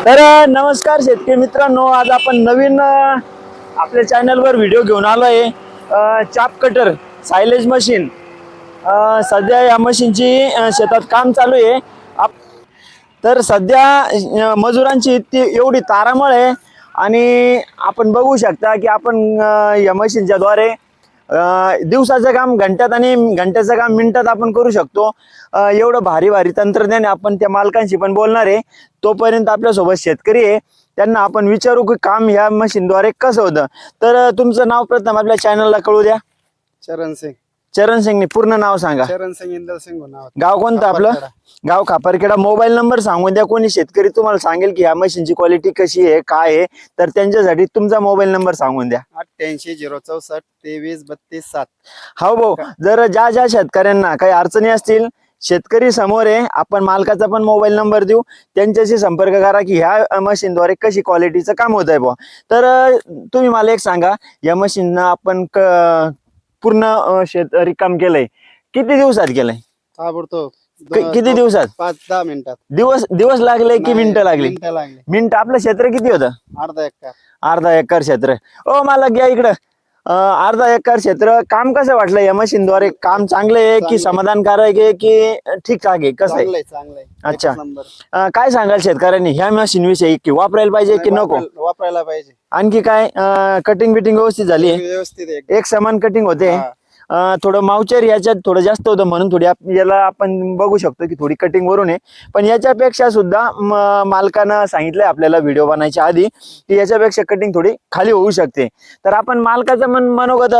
तर नमस्कार शेतकरी मित्रांनो, आज आपण नवीन आपल्या चॅनलवर व्हिडिओ घेऊन आलो आहे. चाप कटर सायलेज मशीन. सध्या या मशीनची शेतात काम चालू आहे. तर सध्या मजुरांची एवढी तारामळ आहे आणि आपण बघू शकता की आपण या मशीनच्या द्वारे दिवसाचं काम घंट्यात आणि घंट्याचं काम मिनिटात आपण करू शकतो. एवढं भारी भारी तंत्रज्ञान आपण त्या मालकांशी पण बोलणार आहे. तोपर्यंत आपल्यासोबत शेतकरी आहे, त्यांना आपण विचारू की काम ह्या मशीनद्वारे कसं होतं. तर तुमचं नाव प्रथम आपल्या चॅनलला कळू द्या. चरण सिंग. चरण सिंग, पूर्ण नाव सांगा. चरण सिंग इंदल सिंग नाव. गाव कोणतं आपलं? गाव खापरखेडा. मोबाईल नंबर सांगून द्या. कोणी शेतकरी तुम्हाला सांगेल की ह्या मशीनची क्वालिटी कशी आहे, काय आहे, तर त्यांच्यासाठी तुमचा मोबाईल नंबर सांगून द्या. 88 064 23 32 7. हो भाऊ, जर ज्या शेतकऱ्यांना काही अडचणी असतील, शेतकरी समोर आहे, आपण मालकाचा पण मोबाईल नंबर देऊ, त्यांच्याशी संपर्क करा की ह्या मशीनद्वारे कशी क्वालिटीचं काम होत आहे बुवा. तर तुम्ही मला एक सांगा, या मशीननं आपण पूर्ण शेत रिकाम केलंय, किती दिवसात केलंय? ताबडतोब किती दिवसात? 5-10 मिनिटात. दिवस लागले की मिनिटं लागली? मिनिटं लागली. मिनिट. आपलं क्षेत्र किती होतं? अर्धा एकर. अर्धा एकर क्षेत्र. ओ मला घ्या इकडं. अर्धा एकर क्षेत्र. काम कसं वाटलं या मशीनद्वारे? काम चांगलं आहे की समाधानकारक आहे की ठीक ठाक आहे, कसं आहे? चांगलंय. अच्छा. एकच नंबर. काय सांगाल शेतकऱ्यांनी ह्या मशीन विषयी, की वापरायला पाहिजे की नको? वापरायला पाहिजे. आणखी काय? कटिंग बिटिंग व्यवस्थित झाली आहे? व्यवस्थित आहे. एक समान कटिंग होते. थोडं मावचर याच्यात थोडं जास्त होतं म्हणून थोडी याला आपण बघू शकतो की थोडी कटिंग वरून आहे. पण याच्यापेक्षा सुद्धा मालकानं सांगितलंय आपल्याला व्हिडिओ बनायच्या आधी की याच्यापेक्षा कटिंग थोडी खाली होऊ शकते. तर आपण मालकाचं मनोगत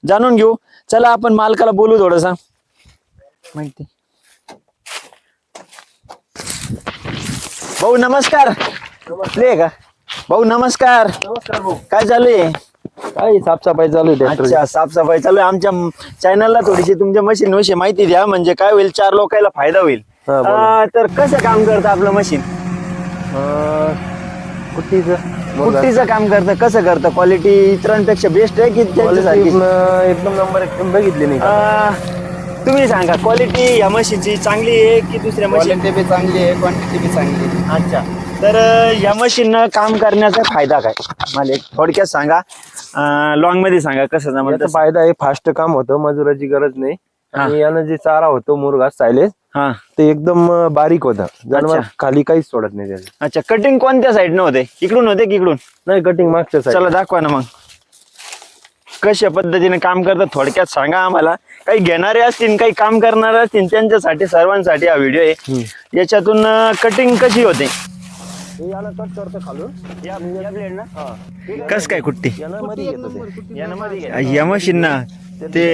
जाणून घेऊ. चला आपण मालकाला बोलू थोडंसं. माहिती भाऊ नमस्कार. प्ले का भाऊ? नमस्कार. नमस्कार भाऊ. काय चालू आहे? काय साफसफाई चालू आहे. अच्छा, साफसफाई चालू आहे. आमच्या चॅनलला थोडीशी तुमच्या मशीन विषयी माहिती द्या, म्हणजे काय होईल, 4 लोकांना फायदा होईल. तर कसं काम करतं आपलं मशीन? कुट्टीचं काम करतं. कसं करतं? क्वालिटी इतरांपेक्षा बेस्ट आहे की त्यांच्यासारखी? एकदम नंबर एकदम बघितली नाही. तुम्ही सांगा, क्वालिटी या मशीनची चांगली आहे की दुसऱ्या मशीन? क्वालिटी बी चांगली आहे, क्वांटिटी बी चांगली आहे. अच्छा. तर या मशीननं काम करण्याचा फायदा काय, मला एक थोडक्यात सांगा. लॉंग मध्ये सांगा कसं जमतं. याचा फायदा आहे, फास्ट काम होतं, मजुराची गरज नाही. आणि यानं जे चारा होतो मुरघास सायलेज, हा, ते एकदम बारीक होतं. जनावर खाली काहीच सोडत नाही त्याचं. अच्छा. कटिंग कोणत्या साईडनं होते? इकडून होते की इकडून? नाही, कटिंग मागच्या साईड. चला दाखवा ना मग कशा पद्धतीने काम करतात, थोडक्यात सांगा आम्हाला. काही घेणारे असतील, काही काम करणारे असतील, त्यांच्यासाठी सर्वांसाठी हा व्हिडिओ आहे. याच्यातून कटिंग कशी होते? यानं कट करतो खालून. कस काय कुट्टी यानं मध्ये घेतो ते. या मशीन ना? ते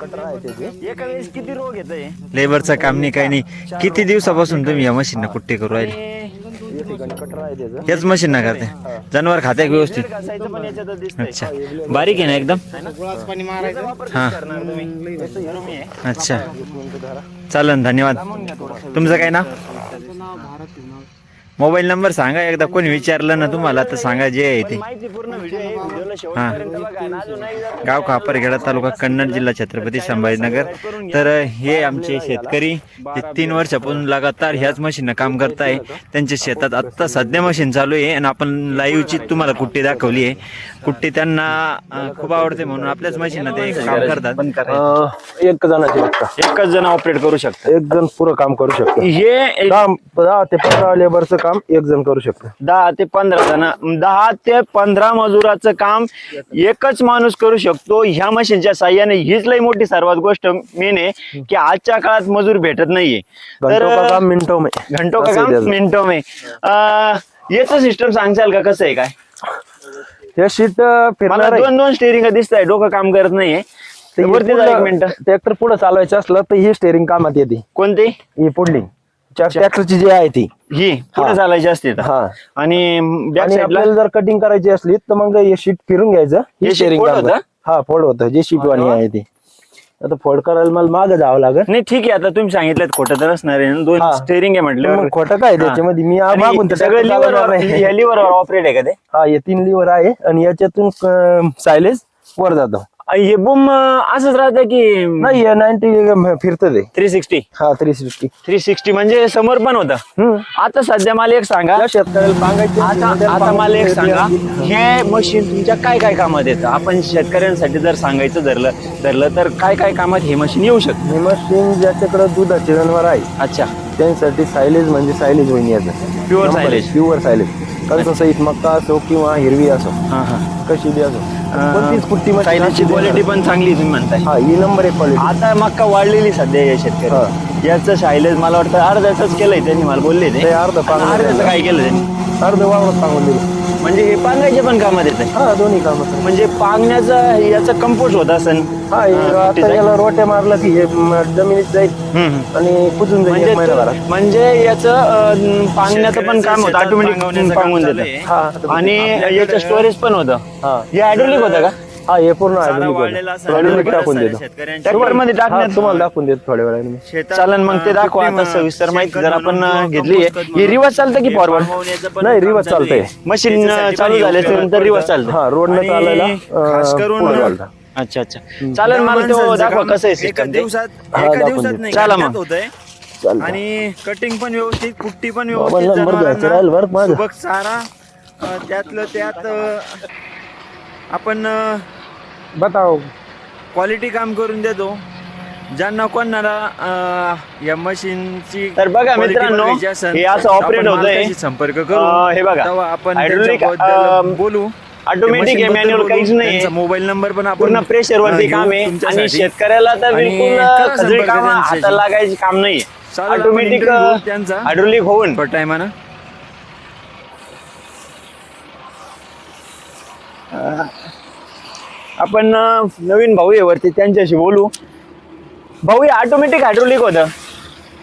कटर आहे त्याचे. एका वेळेस किती रोग येतोय? लेबरचं काम नाही, काही नाही. किती दिवसापासून तुम्ही या मशीन कुट्टी करू राहिले? एक ठिकाणी कटर आहे त्याचं. हेच मशीन ना करते? जनावर खाते व्यवस्थित? अच्छा. बारीक आहे ना एकदम? हा. अच्छा, चालन. धन्यवाद. तुमचं काय नाव? मोबाईल नंबर सांगा एकदा, कोणी विचारलं ना तुम्हाला तर सांगा जे आहे ते. हा. गाव खापरखेडा, तालुका कन्नड, जिल्हा छत्रपती संभाजीनगर. तर हे आमचे शेतकरी ते 3 वर्षापासून लगातार ह्याच मशीननं काम करताय. त्यांच्या शेतात आत्ता सध्या मशीन चालू आहे आणि आपण लाईव्हची तुम्हाला कुट्टी दाखवली आहे. कुट्टी त्यांना खूप आवडते म्हणून आपल्याच मशीननं ते काम करतात. एक जणाची एकच जण ऑपरेट करू शकतात. एक जण पुरं काम करू शकतो. हे 10 ते 15 लेबरचं काम एक जण करू शकतो. 10 ते 15 जण, 10 ते 15 मजुराचं काम एकच माणूस करू शकतो ह्या मशीनच्या साह्याने. हीच लई मोठी सर्वात गोष्ट मेन आहे की आजच्या काळात मजूर भेटत नाहीये. घंटो का काम मिनिटों में. घंटो का काम मिनिटों में. याचं सिस्टम सांगशाल का कसं आहे काय? हे शीट मला फिरणार आहे. 2 स्टेरिंग दिसत आहे, डोकं काम करत नाहीये. वरती जा 1 मिनिट. ट्रॅक्टर पुढे चालवायचं असलं तर ही स्टेरिंग कामात येते. कोणती? ही पुढली ट्रॅक्टरची जी आहे ती. ही पुढे चालायची असते तर. हा. आणि बॅक आणि साईडला आपल्याला जर कटिंग करायची असली तर मग हे शीट फिरून घ्यायचं. हे स्टेरिंग fold होतं? हा, फोल्ड होतं. जे शीट वाणी आहे ती. आता फोल्ड करायला मला मागे जावं लागेल. नाही, ठीक आहे. आता तुम्ही सांगितलं खोटं तर असणार आहे. 2 स्टेरिंग आहे म्हटलं. मग खोटं काय त्याच्यामध्ये? मी मागून सगळं लिव्हर ऑपरेट आहे का ते? हा, हे 3 लिव्हर आहे आणि याच्यातून सायलेज वर जातो. हे बुम असंच राहतं की नाही 90 फिरतं ते 360? हा 360. 360 म्हणजे समोर पण होतं. आता सध्या मला एक सांगा, या शेतकऱ्याला सांगायचं आता मला एक सांगा, हे मशीन तुमच्या काय काय कामात येतं? आपण शेतकऱ्यांसाठी जर सांगायचं धरलं तर काय काय कामात हे मशीन येऊ शकतं? हे मशीन ज्याच्याकडे दुधाचे जनावर आहे अच्छा, त्यांसाठी सायलेज म्हणजे सायलेज होईन याचं प्युअर सायलेज. Pure silage. कंच सहित मक्का असो किंवा हिरवी असो, हा हा. कशी बी असो, कोणतीच कुट्टी सायलेजची क्वालिटी पण चांगली तुम्ही म्हणताय. हा ही नंबर 1 क्वालिटी. आता मक्का वाढलेली सध्या या शेतकरी, याचं सायलेज मला वाटतं अर्ध्याच केलंय त्यांनी, मला बोलले ते. ते अर्ध पांगलं अर्ध्याचं काय केलं त्यांनी? अर्ध वावरात सांगून दिलं. म्हणजे हे पांगायचे पण कामात येत आहे. हा दोन्ही काम. म्हणजे पांगण्याचं याचं कंपोस्ट होत असेल. हा आता याला रोट्या मारला की हे जमिनीत जाईल आणि कुजून जाईल एक महिनाभरात. म्हणजे याचं पांगण्याचं पण काम होतं, ऑटोमॅटिक पांगून देतं. हा आणि याचं स्टोरेज पण होतं. हा हे हायड्रोलिक होतं का? हा हे पूर्ण हायड्रोलिक टाकून देतो. ट्रॅक्टर मध्ये टाकण्यात तुम्हाला दाखवून देतो थोड्या वेळाने. चालन, मग ते दाखवा. आता सविस्तर माहिती जर आपण घेतली आहे. हे रिवर्स चालतं की फॉरवर्ड? नाही रिवर्स चालतंय. मशीन चालू झाल्यानंतर रिवर्स चालतं. हा रोड न चालायला खास करून पुढे चालतं. अच्छा अच्छा, चालेल. मला तो दाखवा कसं आहे सिस्टम ते. चला मग. चालतं. आणि कटिंग पण व्यवस्थित, कुट्टी पण बाबा व्यवस्थित, नंबर घ्यायचं राहील बरं माझं. सुबक चारा, त्यातलं त्यात आपण बताओ. क्वालिटी काम करून देतो. ज्यांना कोणाला या मशीनची तर बघा quality मित्रांनो, बघायची असेल, हे असं आपण ऑपरेट होतंय. मालकाशी संपर्क करू. हे बघा, तेव्हा आपण हायड्रोलिक त्यांच्याबद्दल बोलू. ऑटोमॅटिक आहे, मॅन्युअल काहीच नाही. मोबाईल नंबर पण आपण पूर्ण प्रेशर वरती काम आहे. आणि शेतकऱ्याला तर बिलकुल खजरी काम हाताला लागायची काम नाहीये. ऑटोमॅटिक त्यांचा हायड्रोलिक होऊन टायमानं आपण नवीन भाऊ आहे वरती, त्यांच्याशी बोलू. भाऊ हे ऑटोमॅटिक हायड्रोलिक होतं.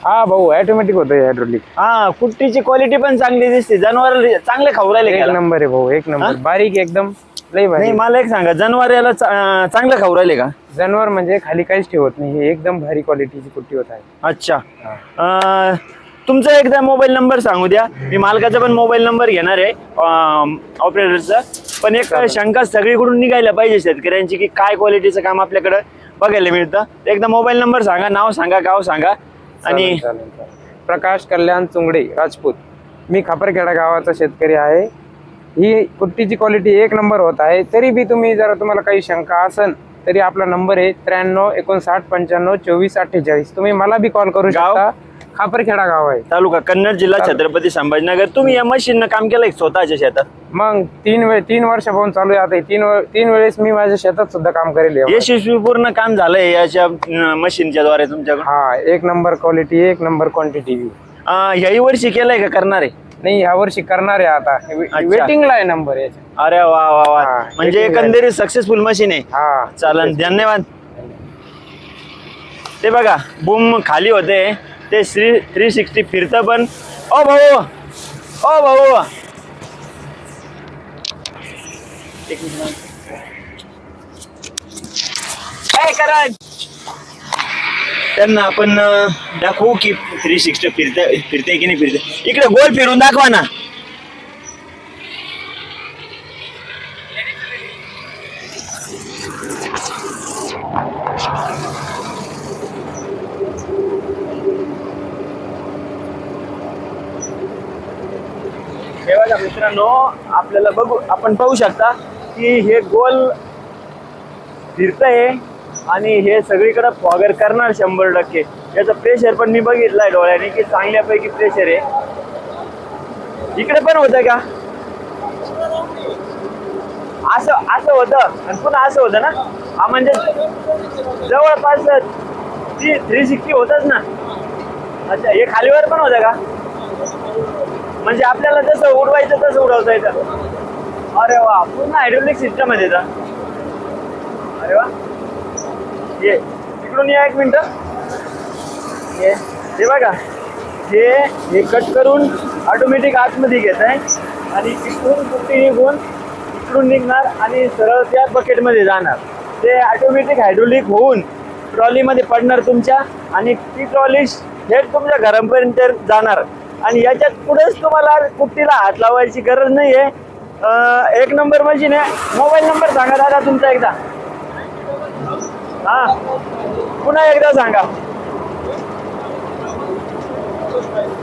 हा भाऊ ऑटोमॅटिक होतं हायड्रोलिक. हा, कुट्टीची क्वालिटी पण चांगली दिसते. जनावर चांगले खाऊ राहिले एक का? नंबर आहे भाऊ, एक नंबर. बारीक एकदम लई भारी. नाही, मला एक सांगा, जनावर याला चांगलं खाऊ राहिले का? जनावर म्हणजे खाली काहीच ठेवत नाही. हे एकदम भारी क्वालिटीची कुट्टी होत आहे. अच्छा, तुमचा एकदा मोबाईल नंबर सांगू द्या. मी मालकाचा पण मोबाईल नंबर घेणार आहे, ऑपरेटरचा. पण एक शंका सगळीकडून निघायला पाहिजे शेतकऱ्यांची की काय क्वालिटीचं काम आपल्याकडं बघायला मिळतं. एकदा मोबाईल नंबर सांगा, नाव सांगा, गाव सांगा. आणि चालेल. प्रकाश कल्याण चुंगडे राजपूत. मी खापरखेडा गावाचा शेतकरी आहे. ही कुट्टीची क्वालिटी एक नंबर होत आहे. तरी बी तुम्ही जर तुम्हाला काही शंका असेल तरी आपला नंबर आहे 93 59 95 24 48. तुम्ही मला बी कॉल करू शकता. खापरखेडा गाव आहे, तालुका कन्नड, जिल्हा छत्रपती संभाजीनगर. तुम्ही या मशीननं काम केलंय स्वतःच्या शेतात? मग 3 वर्षापासून चालू आहे. आता 3 वेळेस मी माझ्या शेतात सुद्धा काम करेल. यशस्वीपूर्ण काम झालंय याच्या मशीनच्या द्वारे तुमच्याकडे? हा, एक नंबर क्वालिटी, एक नंबर क्वांटिटी. ह्याही वर्षी केलंय का करणार आहे? नाही, ह्या वर्षी करणार आहे. आता वेटिंगला आहे नंबर याचा. अरे वा वा वा, हा, म्हणजे waiting line. एकंदरीत सक्सेसफुल मशीन आहे. हा चालन, धन्यवाद. ते बघा, बूम खाली होते, ते 360 फिरतं पण. ओ भाऊ, ओ भाऊ, काय करा, त्यांना आपण दाखवू की 360 फिरते की नाही फिरते. इकडे गोल फिरून दाखवा ना. हे बघा मित्रांनो, आपल्याला आपण पाहू शकता की हे गोल फिरतंय आणि हे सगळीकडे फॉगर करणार 100%. याचं प्रेशर पण मी बघितलंय डोळ्याने की चांगल्यापैकी प्रेशर आहे. इकडे पण होतं का? असं होतं आणि पुन्हा असं होतं ना. हा, म्हणजे जवळपास 360 होतच ना. अच्छा, हे खालीवर पण होतं का? म्हणजे आपल्याला जसं उडवायचं तसं उडवता येतं. अरे वा, पूर्ण हायड्रोलिक सिस्टम आहे त्याचा. अरे वा, ये तिकडून या, एक मिनिट. हे बघा, हे कट करून ऑटोमॅटिक आतमध्ये घेत आहे आणि इकडून कुठे निघून इकडून निघणार आणि सरळ त्या बकेटमध्ये जाणार. ते ऑटोमॅटिक हायड्रोलिक होऊन ट्रॉलीमध्ये पडणार तुमच्या, आणि ती ट्रॉली थेट तुमच्या घरापर्यंत जाणार. आणि याच्यात पुढेच तुम्हाला कुट्टीला हात लावायची गरज नाहीये. एक नंबर मशीन आहे. मोबाईल नंबर सांगा दादा तुमचा एकदा. हा पुन्हा एकदा सांगा.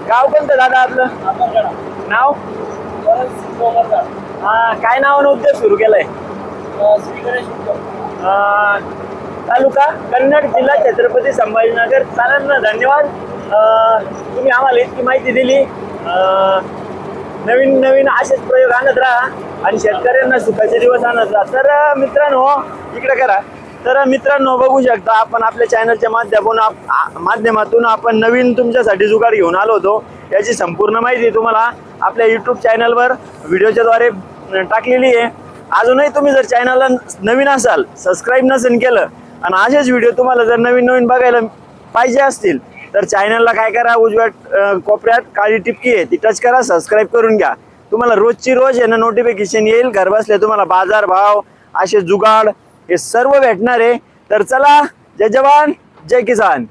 गाव कोणतं दादा आपलं? नाव? हा काय नावानं उद्योग सुरू केलाय? तालुका कन्नड, जिल्हा छत्रपती संभाजीनगर. चालेल ना, धन्यवाद. तुम्ही आम्हाला इतकी माहिती दिली. नवीन नवीन असेच प्रयोग आणत राहा आणि शेतकऱ्यांना सुखाचे दिवस आणत राहा. तर मित्रांनो इकडे करा. तर मित्रांनो बघू शकता आपण आपल्या चॅनलच्या माध्यमातून आपण नवीन तुमच्यासाठी जुगाड घेऊन आलो होतो. याची संपूर्ण माहिती तुम्हाला आपल्या यूट्यूब चॅनलवर व्हिडिओच्या द्वारे टाकलेली आहे. अजूनही तुम्ही जर चॅनलला नवीन असाल, सबस्क्राईब नसेल केलं आणि असेच व्हिडिओ तुम्हाला जर नवीन नवीन बघायला पाहिजे असतील तर चॅनलला काय करा, उजव्या कोपऱ्यात काळी टिपकी आहे ती टच करा, सबस्क्राईब करून घ्या. तुम्हाला रोजची रोज आहे ना नोटिफिकेशन येईल. घर बसल्या तुम्हाला बाजार भाव, असे जुगाड हे सर्व भेटणार आहे. तर चला, जय जवान जय किसान.